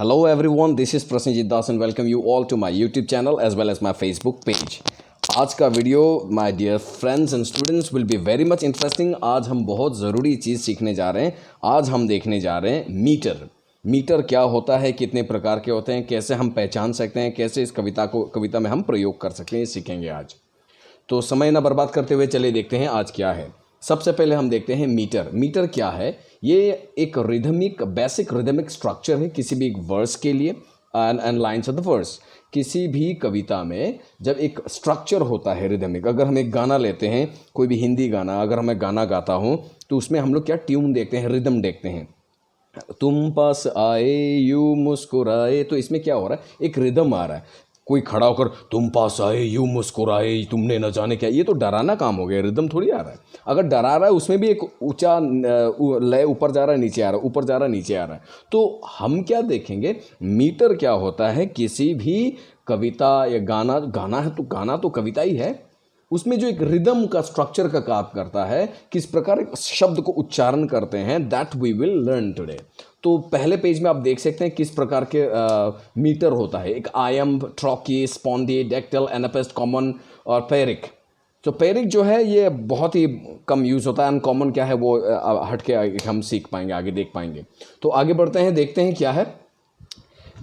Hello everyone, this is Prasenjit Das and welcome you all to my YouTube channel as well as my Facebook page. आज का video my dear friends and students will be very much interesting. आज हम बहुत ज़रूरी चीज़ सीखने जा रहे हैं। आज हम देखने जा रहे हैं मीटर क्या होता है, कितने प्रकार के होते हैं, कैसे हम पहचान सकते हैं, कैसे इस कविता में हम प्रयोग कर सकते हैं, ये सीखेंगे आज। तो समय ना बर्बाद करते हुए चलिए देखते हैं आज क्या है। सबसे पहले हम देखते हैं मीटर क्या है। ये एक बेसिक रिदमिक स्ट्रक्चर है किसी भी एक वर्स के लिए and lines of the verse. किसी भी कविता में जब एक स्ट्रक्चर होता है रिदमिक, अगर हम एक गाना लेते हैं, कोई भी हिंदी गाना, अगर मैं गाना गाता हूँ तो उसमें हम लोग क्या ट्यून देखते हैं, रिदम देखते हैं। तुम पास आए यूं मुस्कुराए, तो इसमें क्या हो रहा है, एक रिदम आ रहा है। कोई खड़ा होकर तुम पास आए यूं मुस्कुराए, तुमने न जाने क्या, ये तो डराना काम हो गया, रिदम थोड़ी आ रहा है। अगर डरा रहा है उसमें भी एक ऊंचा लय ऊपर जा रहा है, नीचे आ रहा है, ऊपर जा रहा है, नीचे आ रहा है। तो हम क्या देखेंगे, मीटर क्या होता है। किसी भी कविता या गाना है तो गाना तो कविता ही है, उसमें जो एक रिदम का स्ट्रक्चर का काम करता है, किस प्रकार एक शब्द को उच्चारण करते हैं, that we will learn today. तो पहले पेज में आप देख सकते हैं किस प्रकार के मीटर होता है। एक आयम्ब, ट्रॉकी, स्पॉन्डी, डेक्टल, एनापेस्ट, कॉमन और पेरिक। तो पेरिक जो है ये बहुत ही कम यूज़ होता है। अनकॉमन क्या है वो हट के हम सीख पाएंगे, आगे देख पाएंगे। तो आगे बढ़ते हैं, देखते हैं क्या है।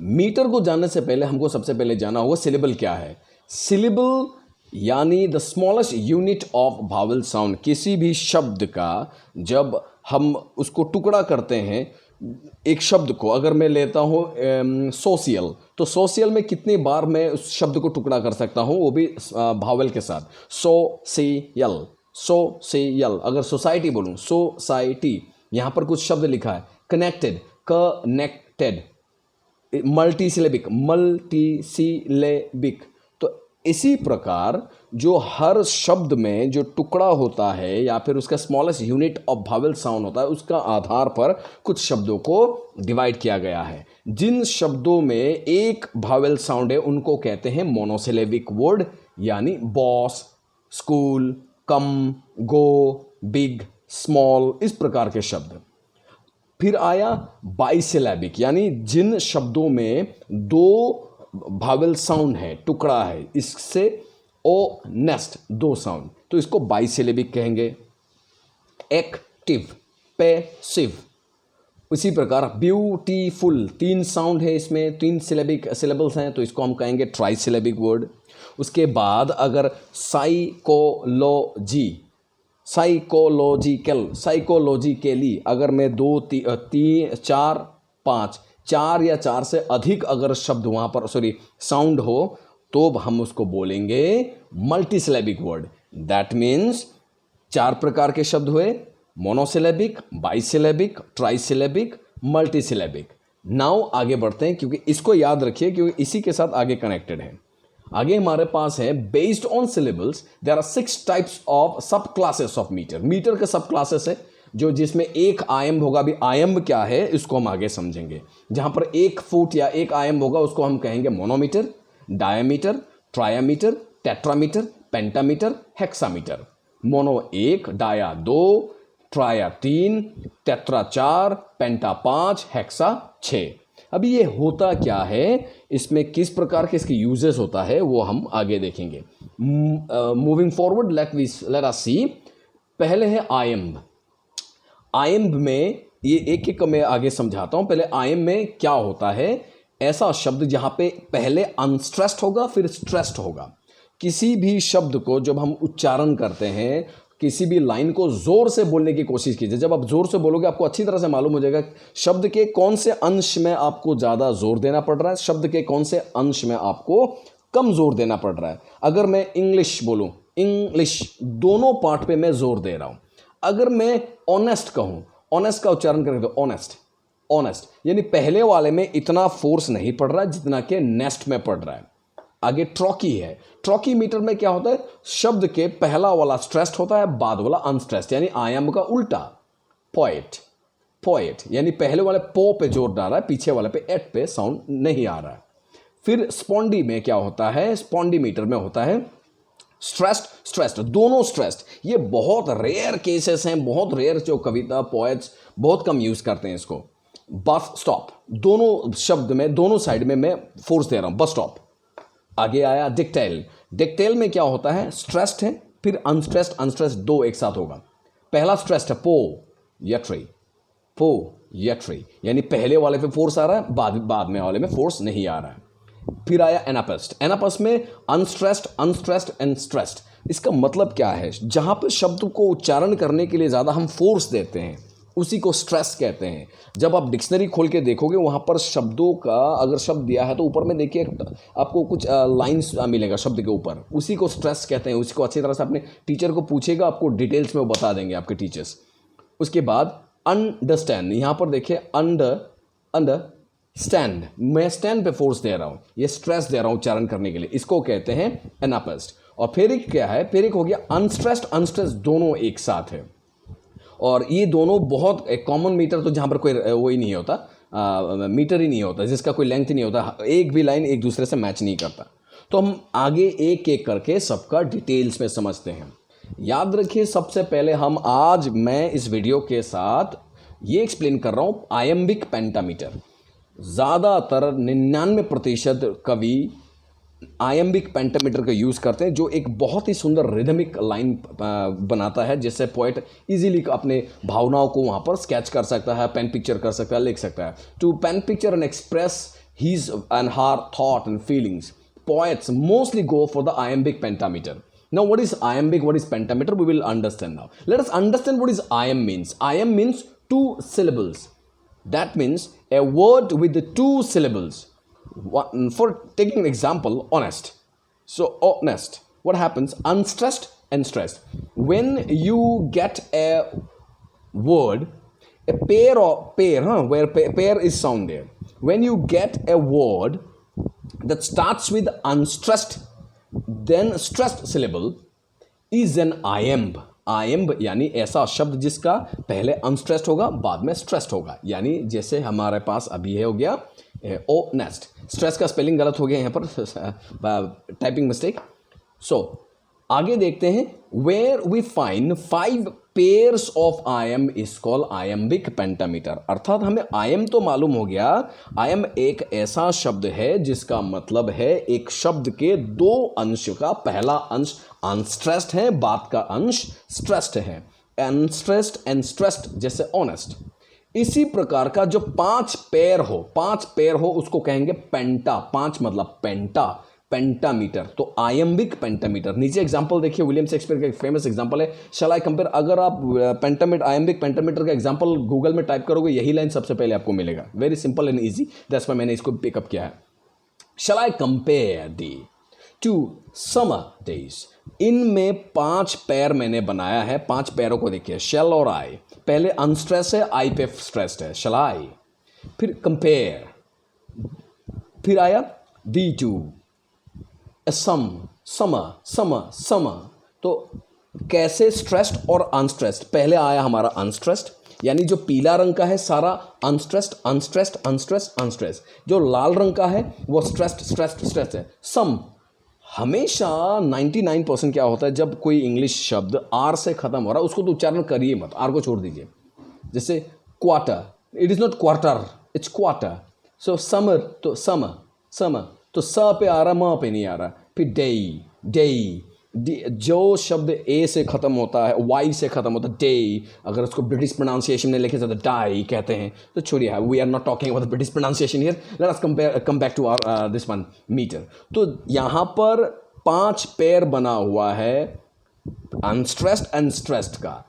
मीटर को जानने से पहले हमको सबसे पहले जाना होगा सिलेबल क्या है। सिलेबल यानी the smallest unit of vowel sound. किसी भी शब्द का जब हम उसको टुकड़ा करते हैं, एक शब्द को अगर मैं लेता हूँ सोशियल, तो सोशियल में कितनी बार मैं उस शब्द को टुकड़ा कर सकता हूँ, वो भी भावल के साथ। सोशियल। अगर सोसाइटी बोलूँ, सोसाइटी, यहाँ पर कुछ शब्द लिखा है, कनेक्टेड, कनेक्टेड, मल्टीसिलेबिक, तो इसी प्रकार जो हर शब्द में जो टुकड़ा होता है या फिर उसका smallest unit of vowel sound होता है, उसका आधार पर कुछ शब्दों को डिवाइड किया गया है। जिन शब्दों में एक वावल साउंड है उनको कहते हैं मोनोसिलेबिक वर्ड, यानी बॉस, स्कूल, कम, गो, बिग, स्मॉल, इस प्रकार के शब्द। फिर आया बाइसिलेबिक, यानी जिन शब्दों में दो वावल साउंड है, टुकड़ा है, इससे ओ नेस्ट, दो साउंड, तो इसको बाइसिलेबिक कहेंगे। एक्टिव, पैसिव, उसी प्रकार ब्यूटीफुल, तीन साउंड है इसमें, तीन सिलेबल्स हैं, तो इसको हम कहेंगे ट्राइसिलेबिक वर्ड। उसके बाद अगर साइकोलॉजिकली, अगर मैं दो, तीन, चार, पाँच, चार या चार से अधिक अगर शब्द वहाँ पर साउंड हो, तो हम उसको बोलेंगे मल्टीसिलेबिक वर्ड। दैट मीन्स चार प्रकार के शब्द हुए, मोनोसिलेबिक, बाइसिलेबिक, ट्राइसिलेबिक, मल्टीसिलेबिक। नाउ आगे बढ़ते हैं, क्योंकि इसको याद रखिए, क्योंकि इसी के साथ आगे कनेक्टेड है। आगे हमारे पास है based on syllables there are 6 types of sub classes of metre के सब क्लासेस है, जो जिसमें एक आयम्ब होगा। अभी आयम्ब क्या है इसको हम आगे समझेंगे। जहां पर 1 फुट या एक आयम्ब होगा उसको हम कहेंगे monometer, dimeter, trimeter, tetrameter, pentameter, hexameter. Mono 1, di 2, tri 3, tetra 4, penta 5, hexa 6। अभी ये होता क्या है, इसमें किस प्रकार के इसके यूजेस होता है, वो हम आगे देखेंगे। मूविंग फॉरवर्ड लेट अस सी। पहले है आयम्ब में, ये एक एक मैं आगे समझाता हूं। पहले आयम्ब में क्या होता है, ऐसा शब्द जहां पे पहले अनस्ट्रेस्ड होगा फिर स्ट्रेस्ड होगा। किसी भी शब्द को जब हम उच्चारण करते हैं, किसी भी लाइन को जोर से बोलने की कोशिश कीजिए। जब आप जोर से बोलोगे आपको अच्छी तरह से मालूम हो जाएगा शब्द के कौन से अंश में आपको ज़्यादा जोर देना पड़ रहा है, शब्द के कौन से अंश में आपको कम जोर देना पड़ रहा है। अगर मैं इंग्लिश बोलूँ, इंग्लिश, दोनों पार्ट पे मैं जोर दे रहा हूँ। अगर मैं ऑनेस्ट कहूँ, ऑनेस्ट का उच्चारण करें तो ऑनेस्ट, यानी पहले वाले में इतना फोर्स नहीं पड़ रहा है जितना कि नेस्ट में पड़ रहा है। आगे ट्रॉकी है। ट्रॉकी मीटर में क्या होता है, शब्द के पहला वाला स्ट्रेस्ड होता है, बाद वाला अनस्ट्रेस्ड, यानी आयम्ब का उल्टा। पोएट, यानी पहले वाले पो पे जोर डाल रहा है, पीछे वाले पे एट पे साउंड नहीं आ रहा है। फिर स्पॉन्डी में क्या होता है, स्पॉन्डी मीटर में होता है स्ट्रेस्ड, दोनों स्ट्रेस्ड। ये बहुत रेयर केसेस हैं, बहुत रेयर, जो कविता पोएट्स बहुत कम यूज करते हैं इसको। बस स्टॉप, दोनों शब्द में दोनों साइड में मैं फोर्स दे रहा हूं, बस स्टॉप। आगे आया डिक्टेल। डिक्टेल में क्या होता है, स्ट्रेस्ड है, फिर अनस्ट्रेस्ड, अनस्ट्रेस्ड दो एक साथ होगा। पहला स्ट्रेस्ड है पोएट्री, पोएट्री यानी पहले वाले पे फोर्स आ रहा है, बाद में वाले में फोर्स नहीं आ रहा है। फिर आया एनापेस्ट। एनापेस्ट में अनस्ट्रेस्ड, अनस्ट्रेस्ड एंड स्ट्रेस्ड। इसका मतलब क्या है, जहां पर शब्द को उच्चारण करने के लिए ज़्यादा हम फोर्स देते हैं उसी को स्ट्रेस कहते हैं। जब आप डिक्शनरी खोल के देखोगे वहाँ पर शब्दों का अगर शब्द दिया है तो ऊपर में देखिए आपको कुछ लाइंस मिलेगा शब्द के ऊपर, उसी को स्ट्रेस कहते हैं। उसी को अच्छी तरह से अपने टीचर को पूछेगा, आपको डिटेल्स में वो बता देंगे आपके टीचर्स। उसके बाद अंडरस्टैंड, यहाँ पर देखिए अंडरस्टैंड, मैं स्टैंड पे फोर्स दे रहा हूँ, ये स्ट्रेस दे रहा हूँ उच्चारण करने के लिए, इसको कहते हैं एनापेस्ट। और फेरिक क्या है, फेरिक हो गया अनस्ट्रेस्ड, अनस्ट्रेस्ड दोनों एक साथ है। और ये दोनों बहुत एक कॉमन मीटर, तो जहाँ पर कोई वही नहीं होता, मीटर ही नहीं होता, जिसका कोई लेंथ ही नहीं होता, एक भी लाइन एक दूसरे से मैच नहीं करता। तो हम आगे एक एक करके सबका डिटेल्स में समझते हैं। याद रखिए, सबसे पहले आज मैं इस वीडियो के साथ ये एक्सप्लेन कर रहा हूँ आयम्बिक पेंटामीटर। ज़्यादातर 99% कवि आयम्बिक पेंटामीटर का यूज़ करते हैं, जो एक बहुत ही सुंदर रिदमिक लाइन बनाता है, जिससे पोएट इजीली अपने भावनाओं को वहाँ पर स्केच कर सकता है, पेन पिक्चर कर सकता है, लिख सकता है। To pen picture and express his and her thought and feelings, poets mostly go for the iambic pentameter. Now what is iambic, what is pentameter, we will understand now. Let us understand what is iamb means. Iamb means two syllables. That means a word with the two syllables. For taking an example, honest. So honest, what happens, unstressed and stressed. When you get a word, a pair, where pair is sound there. When you get a word that starts with unstressed then stressed syllable is an iamb. iamb यानी ऐसा शब्द जिसका पहले unstressed होगा बाद में stressed होगा। यानी जैसे हमारे पास अभी है हो गया ओ नेस्ट, स्ट्रेस का स्पेलिंग गलत हो गया यहाँ पर, टाइपिंग मिस्टेक। सो आगे देखते हैं, where we find 5 pairs of iamb is called iambic pentameter. अर्थात हमें आयम तो मालूम हो गया, आयम एक ऐसा शब्द है जिसका मतलब है एक शब्द के दो अंश का पहला अंश अनस्ट्रेस्ड है, बाद का अंश स्ट्रेस्ड है। अनस्ट्रेस्ड एंड स्ट्रेस्ड जैसे ऑनेस्ट। इसी प्रकार का जो 5 पेयर हो उसको कहेंगे पेंटा। 5 मतलब पेंटामीटर, तो आयम्बिक पेंटामीटर। नीचे एग्जांपल देखिए, विलियम शेक्सपियर का एक फेमस एग्जांपल है, शैल आई कंपेयर। अगर आप पेंटामीटर, आयम्बिक पेंटामीटर का एग्जांपल गूगल में टाइप करोगे, यही लाइन सबसे पहले आपको मिलेगा। Very simple and easy, that's why मैंने इसको पिकअप किया है। Shall I compare thee to summer days. इनमें 5 पैर मैंने बनाया है। 5 पैरों को देखिए, शैल और आई, पहले अनस्ट्रेस है, आई पे स्ट्रेस्ड है, शैल आई। फिर कंपेयर, फिर आया दी टू, समर। तो कैसे स्ट्रेस्ड और अनस्ट्रेस्ड, पहले आया हमारा अनस्ट्रेस्ड, यानी जो पीला रंग का है सारा अनस्ट्रेस्ड। जो लाल रंग का है वो स्ट्रेस्ड है। सम, हमेशा 99% क्या होता है, जब कोई इंग्लिश शब्द आर से खत्म हो रहा है उसको तो उच्चारण करिए मत, आर को छोड़ दीजिए। जैसे quarter, it is not quarter, it's quarter. So summer, तो समर तो स पे आ रहा, म पे नहीं आ रहा। फिर डे, जो शब्द ए से ख़त्म होता है, वाई से ख़त्म होता है, डे, अगर उसको ब्रिटिश प्रोनाउंसिएशन में लिखे जाता है डाई कहते हैं, तो छोड़िए, we are not talking about the British pronunciation here, let us come back to our this one metre. तो यहाँ पर 5 पेयर बना हुआ है अनस्ट्रेस्ड एंड स्ट्रेस्ड का।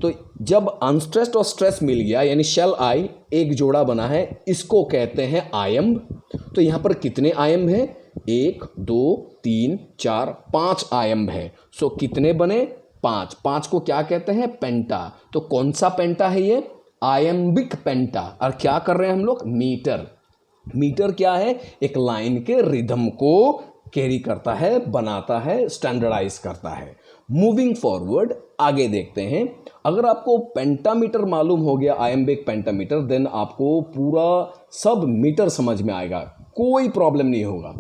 तो जब अनस्ट्रेस्ड और स्ट्रेस मिल गया, यानी शैल आई एक जोड़ा बना है, इसको कहते हैं आयम्ब। तो यहाँ पर कितने आयम्ब हैं, 1 2 3 4 5 आयम्ब है। सो कितने बने, 5। 5 को क्या कहते हैं, पेंटा। तो कौन सा पेंटा है ये, आयम्बिक पेंटा। और क्या कर रहे हैं हम लोग, मीटर क्या है, एक लाइन के रिदम को कैरी करता है, बनाता है, स्टैंडर्डाइज करता है। मूविंग फॉरवर्ड, आगे देखते हैं। अगर आपको पेंटामीटर मालूम हो गया, आयम्बिक पेंटामीटर, देन आपको पूरा सब मीटर समझ में आएगा, कोई प्रॉब्लम नहीं होगा।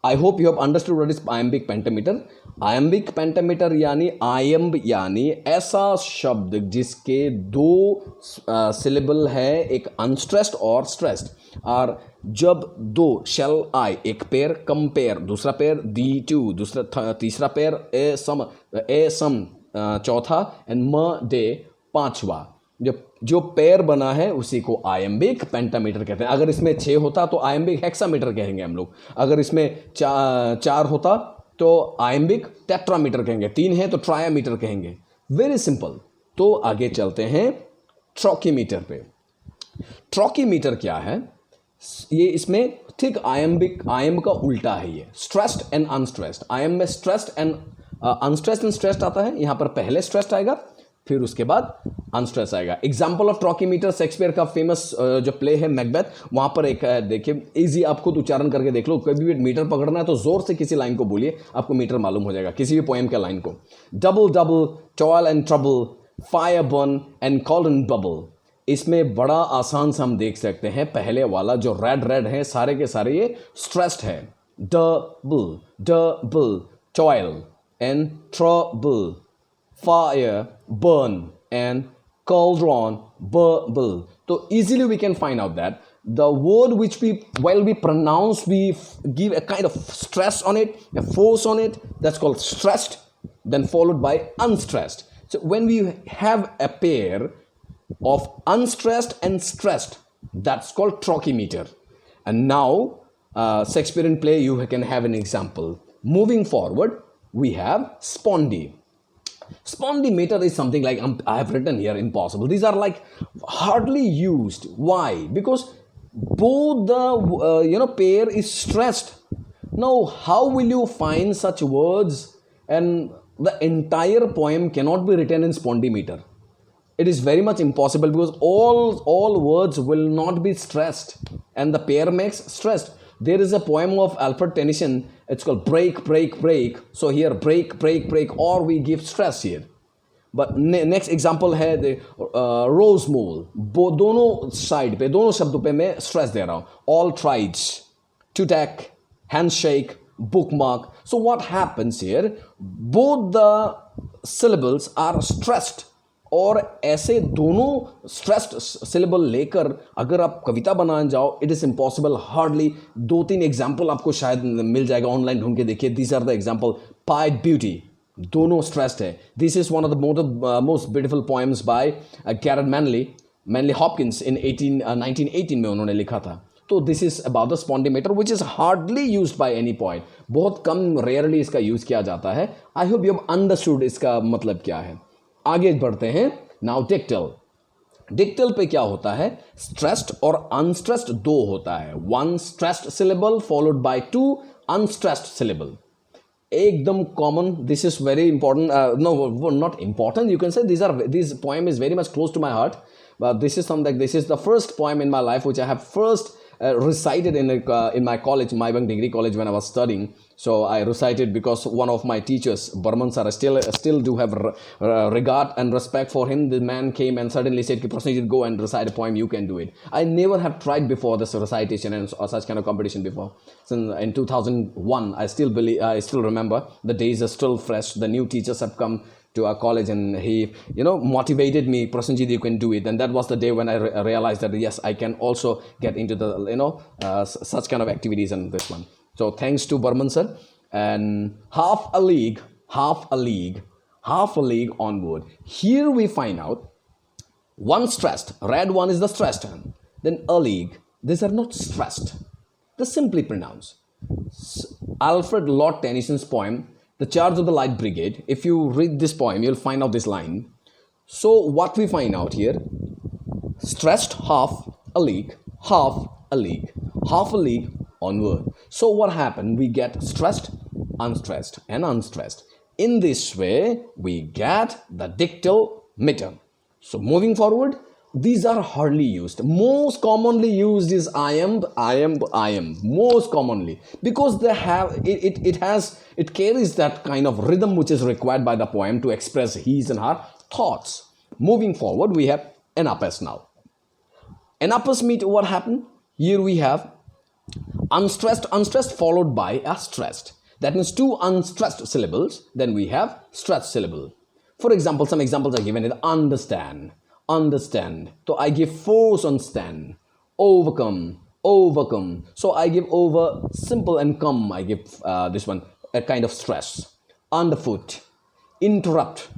आई hope you have understood what is iambic pentameter. Iambic pentameter यानी आयम्ब यानी ऐसा शब्द जिसके दो सिलेबल है, एक अनस्ट्रेस्ड और स्ट्रेस्ड। और जब दो शेल आई, एक पेयर, कंपेयर दूसरा पेयर, दी टू दूसरा तीसरा पेयर, ए सम चौथा, एंड म डे पांचवा, जो पेयर बना है उसी को आयम्बिक पेंटामीटर कहते हैं। अगर इसमें 6 होता तो आयम्बिक हेक्सामीटर कहेंगे हम लोग। अगर इसमें चार होता तो आयम्बिक टेट्रामीटर कहेंगे, 3 है तो ट्रायामीटर कहेंगे। Very simple. तो आगे चलते हैं ट्रॉकीमीटर पे। ट्रॉकीमीटर क्या है? ये इसमें ठीक आयम्ब का उल्टा है, ये स्ट्रेस्ड एंड अनस्ट्रेस्ड। आयम्ब में stressed and unstressed and stressed आता है, यहां पर पहले स्ट्रेस्ड आएगा फिर उसके बाद अनस्ट्रेस आएगा। एग्जाम्पल ऑफ ट्रॉकीमीटर शेक्सपियर का फेमस जो प्ले है मैकबेथ, वहां पर एक देखिए, इजी, आप खुद उच्चारण करके देख लो। कभी भी मीटर पकड़ना है तो जोर से किसी लाइन को बोलिए, आपको मीटर मालूम हो जाएगा, किसी भी पोएम के लाइन को। Double double, toil and trouble, fire burn and cauldron bubble. इसमें बड़ा आसान से हम देख सकते हैं, पहले वाला जो रेड है सारे के सारे ये स्ट्रेस्ड है। Double double, toil and trouble, fire, burn, and cauldron, bubble. So easily we can find out that the word which while we pronounce, we give a kind of stress on it, a force on it. That's called stressed, then followed by unstressed. So when we have a pair of unstressed and stressed, that's called trochymeter. And now Shakespearean play, you can have an example. Moving forward, we have spondy. Spondymeter is something like I have written here impossible. These are like hardly used. Why? Because both the pair is stressed. Now how will you find such words? And the entire poem cannot be written in spondymeter. It is very much impossible because all words will not be stressed and the pair makes stressed. There is a poem of Alfred Tennyson, it's called break break break. So here break break break, or we give stress here. But next example है रोज मूल, दोनों side पे, दोनों शब्दों पे मैं stress दे रहा हूं। All triads, to tack, handshake, bookmark. So what happens here? Both the syllables are stressed. और ऐसे दोनों स्ट्रेस्ड सिलेबल लेकर अगर आप कविता बनाने जाओ, it is impossible. Hardly 2-3 example आपको शायद मिल जाएगा, ऑनलाइन ढूंढ के देखिए। These are the example. Pied beauty, दोनों स्ट्रेस्ड है। This is one of the most beautiful poems by कैरन मैनली हॉपकिंस इन 1918 में उन्होंने लिखा था। तो this is about the spondee meter which is hardly used by any point. बहुत कम, रेयरली इसका यूज किया जाता है। I hope you have understood इसका मतलब क्या है। आगे बढ़ते हैं। नाउ डिक्टल। डिक्टल पे क्या होता है? स्ट्रेस्ड और अनस्ट्रेस्ड दो होता है। 1 stressed syllable followed by 2 unstressed syllable. एकदम common. This is very important. No, not important, you can say this poem is very much close to my heart. This is something. This is the first poem in my life which I have first recited in my college, Maibang Degree College, when I was studying. So I recited because one of my teachers, Burman sir, still do have regard and respect for him. The man came and suddenly said, "Prasenjit, go and recite a poem. You can do it." I never have tried before this recitation and such kind of competition before. So in 2001, I still remember the days are still fresh. The new teachers have come to our college and he motivated me. Prasenjit, you can do it. And that was the day when I realized that yes, I can also get into the such kind of activities and this one. So thanks to Burman sir. And half a league onward. Here we find out one stressed, red one is the stressed one, then a league. These are not stressed, they simply pronounce. Alfred Lord Tennyson's poem The Charge of the Light Brigade, if you read this poem, you'll find out this line. So what we find out here, stressed half a league, half a league, half a league onward. So what happened? We get stressed, unstressed, and unstressed. In this way, we get the dictal meter. So moving forward, these are hardly used. Most commonly used is I am. Most commonly, because they have it carries that kind of rhythm which is required by the poem to express his and her thoughts. Moving forward, we have anapes now. Anapes meet what happened? Here we have unstressed followed by a stressed. That means two unstressed syllables, then we have stressed syllable. For example, some examples are given in understand, understand. So I give force on stand. Overcome, overcome. So I give over simple and come. I give this one a kind of stress. Underfoot, interrupt,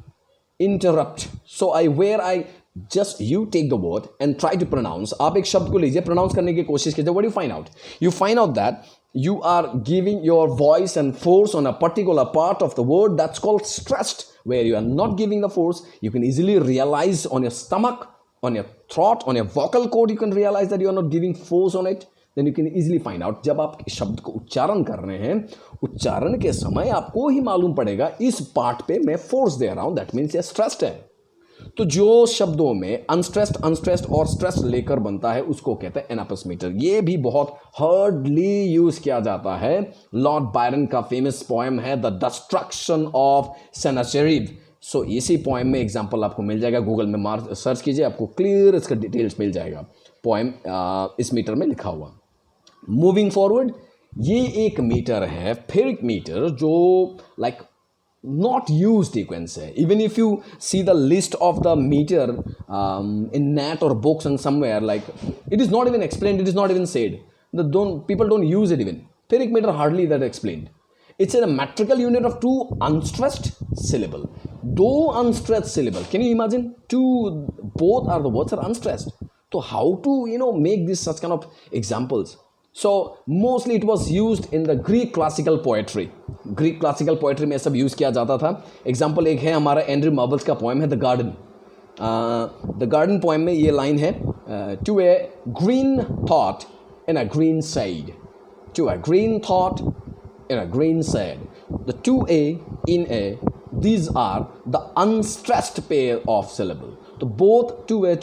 interrupt. So I just you take the word and try to pronounce. आप एक शब्द को लीजिए, pronounce करने की कोशिश कीजिए. What do you find out? You find out that you are giving your voice and force on a particular part of the word. That's called stressed. Where you are not giving the force, you can easily realize on your stomach, on your throat, on your vocal cord, you can realize that you are not giving force on it. Then you can easily find out. जब आप शब्द को उच्चारण कर रहे हैं, उच्चारण के समय आपको ही मालूम पड़ेगा इस पार्ट पे मैं फोर्स दे रहा हूं, दैट मीन्स ये स्ट्रेस्ड है. तो जो शब्दों में अनस्ट्रेस्ड और स्ट्रेस लेकर बनता है उसको कहते हैं एनापस्मीटर. ये भी बहुत हार्डली यूज किया जाता है. लॉर्ड बायरन का फेमस पोएम है द डिस्ट्रक्शन ऑफ सेनाचेरिड. सो इसी पोएम में एग्जांपल आपको मिल जाएगा. गूगल में सर्च कीजिए, आपको क्लियर इसका डिटेल्स मिल जाएगा. पोएम इस मीटर में लिखा हुआ. मूविंग फॉरवर्ड, ये एक मीटर है, फेरिक मीटर, जो like not used sequence hai. Even if you see the list of the meter in net or books and somewhere, like it is not even explained, it is not even said. People don't use it even. Ferric meter hardly that explained. It's a metrical unit of two unstressed syllable. Two unstressed syllable. Can you imagine? Both are the words are unstressed. So how to make this such kind of examples? So mostly it was used in the Greek classical poetry. Greek classical poetry में सब use किया जाता था. Example एक है हमारा Andrew Marvell's का poem है the garden. The garden poem में ये लाइन है, to a green thought in a green side, to a green thought in a green side. The to a in a, these are the unstressed pair of syllable. So both two a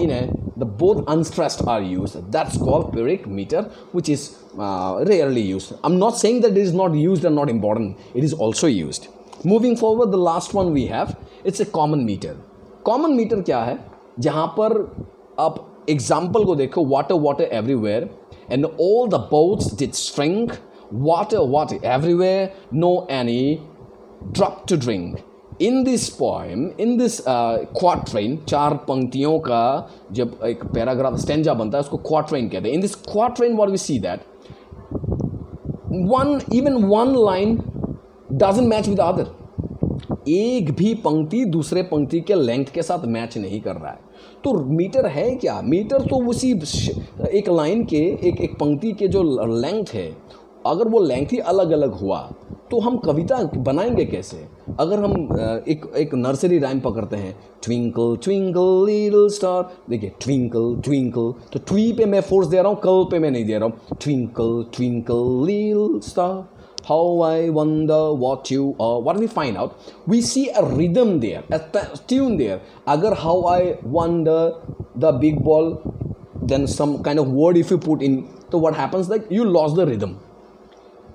in a, the both unstressed are used. That's called Ferric meter, which is rarely used. I'm not saying that it is not used and not important. It is also used. Moving forward, the last one we have, it's a common meter. Common meter क्या है? जहाँ पर आप example को देखो, water everywhere, and all the boats did shrink. Water everywhere, no any drop to drink. In this poem, in this quatrain, 4 पंक्तियों का जब एक पैराग्राफ स्टेंजा बनता है उसको क्वाट्रेन कहते हैं. In this quatrain, what we see that even one line doesn't match with the other. एक भी पंक्ति दूसरे पंक्ति के लेंथ के साथ मैच नहीं कर रहा है. तो मीटर है क्या? मीटर तो उसी एक लाइन के एक पंक्ति के जो लेंथ है, अगर वो लेंथ ही अलग अलग हुआ तो हम कविता बनाएंगे कैसे? अगर हम एक नर्सरी राइम पकड़ते हैं, ट्विंकल ट्विंकल लिटिल स्टार, देखिए ट्विंकल ट्विंकल, तो ट्वी पे मैं फोर्स दे रहा हूँ, कल पे मैं नहीं दे रहा हूँ. Twinkle twinkle little star, how I wonder what you are. What do we find out? We see a rhythm there, a tune there. Agar how I wonder the big ball, then some kind of word if you put in, so what happens, like you lost the rhythm.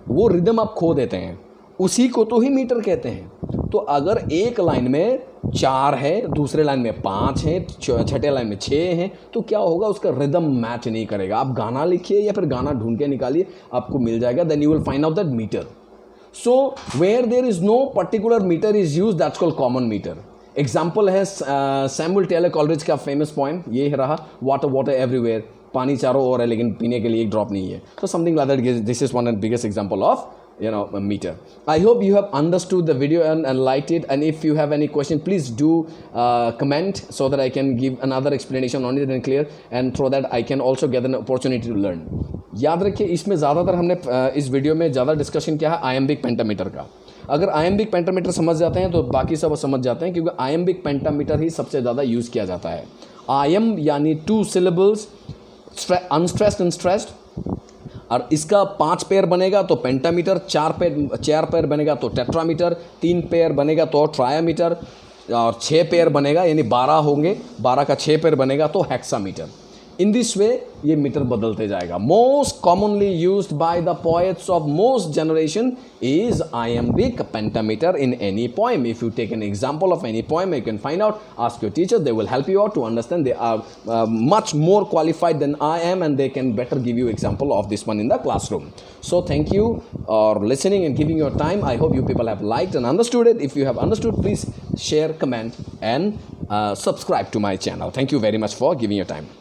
वो rhythm आप खो देते हैं, उसी को तो ही metre कहते हैं. तो अगर एक लाइन में 4 है, दूसरे लाइन में 5 है, छठे लाइन में 6 हैं, तो क्या होगा, उसका रिदम मैच नहीं करेगा. आप गाना लिखिए या फिर गाना ढूंढ के निकालिए, आपको मिल जाएगा. Then you will find out that meter. So where there is no particular meter is use, that's called common meter. Example है सैमुअल टेलर कॉलरिज का फेमस पोएम, ये रहा, वाटर एवरीवेयर. पानी चारों ओर है लेकिन पीने के लिए एक ड्रॉप नहीं है. So something like that, this is one of the biggest example of a meter. I hope you have understood the video and liked it, and if you have any question, please do comment so that I can give another explanation on it and clear, and through that I can also get an opportunity to learn. याद रखिए, इसमें ज़्यादातर हमने इस video में ज़्यादा discussion किया है आयम्बिक पेंटामीटर का. अगर आयम्बिक पेंटामीटर समझ जाते हैं तो बाकी सब समझ जाते हैं, क्योंकि आयम्बिक पेंटामीटर ही सबसे ज़्यादा यूज़ किया जाता है. आयम यानी 2 syllables, अनस्ट्रेस्ड एंड स्ट्रेस्ड, और इसका 5 पेयर बनेगा तो पेंटामीटर, 4 पेयर बनेगा तो टेट्रामीटर, 3 पेयर बनेगा तो ट्रायामीटर, और 6 पेयर बनेगा यानी 12 होंगे, 12 का 6 पेयर बनेगा तो हेक्सामीटर. इन दिस वे ये मीटर बदलते जाएगा. Most commonly used by the poets of most generation is iambic pentameter in any poem. If you take an example of any poem, you can find out, ask your teacher, they will help you out to understand. They are much more qualified than I am, and they can better give you example of this one in the classroom. So thank you for listening and giving your time. I hope you people have liked and understood it. If you have understood, please share, comment and subscribe to my channel. Thank you very much for giving your time.